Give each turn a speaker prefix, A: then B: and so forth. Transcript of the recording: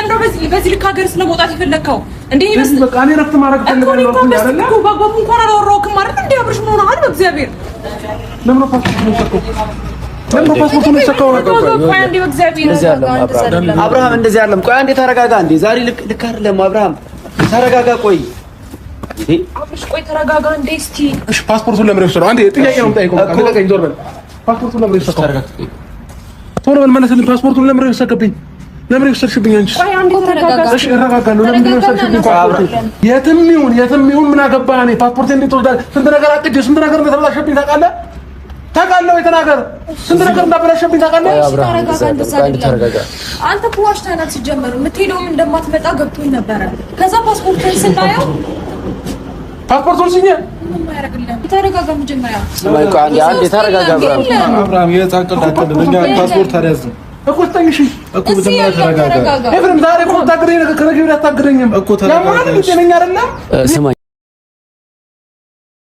A: ለምን ነው በዚህ ልክ ሀገር ስለመውጣት የፈለከው እንዴ?
B: በቃ እኔ ረፍት ማድረግ ፈልጋለሁ ነው አይደል?
A: ባባቡ እንኳን አላወራሁም ማለት እንዴ? አብርሽ ምን ሆነሃል? በእግዚአብሔር
B: ለምን ፓስፖርት ነው ሰከው? ለምን ፓስፖርት ነው ሰከው?
A: ቆይ አንዴ በእግዚአብሔር
C: አብርሃም እንደዚህ አይደለም። ቆይ አንዴ ተረጋጋ። እንዴ ዛሬ ልክ አይደለም አብርሃም ተረጋጋ። ቆይ
A: አብርሽ ቆይ ተረጋጋ እንዴ እስቲ።
B: እሺ ፓስፖርቱን ለምን ወሰደው? አንዴ ጥያቄ ነው የምጠይቀው። ከለቀኝ ዞር በል። ፓስፖርቱን ለምን ወሰደው? ቶሎ በል መለስልኝ። ፓስፖርቱን ለምን ወሰደብኝ? ለምን ወሰድሽብኝ አንቺ?
A: ቆይ አንዴ ተረጋጋ።
B: እሺ እረጋጋለሁ። ለምን ወሰድሽብኝ? የትም ይሁን ምን አገባህ? እኔ ፓስፖርት እንዴት ወስዳለህ? ስንት ነገር አቅጄ ስንት ነገር እንደተበላሸብኝ ታውቃለህ? ታውቃለህ ወይ? ተናገር። ስንት ነገር እንዳበላሸብኝ ታውቃለህ?
A: አንተ እኮ ዋሽተሃል። ሲጀመር የምትሄደውም እንደማትመጣ ገብቶኝ ነበረ። ከዛ ፓስፖርትን ስናየው
B: ፓስፖርቱን ሲኛ
A: ምን ያደርግልህ? ተረጋጋ። መጀመሪያ
C: አንዴ ተረጋጋ
B: አብርሃም የታቀዳቀደ ለኛ ፓስፖርት አልያዝም እኮ ተኝሽ እኮ በተመራ ተረጋጋ። ኤፍሬም ዛሬ እኮ ታግረኝ ነገር ከነገ ወዲያ አታግረኝም እኮ ተረጋጋ። ያማን ልጅ ነኝ አይደለም?
C: ስማ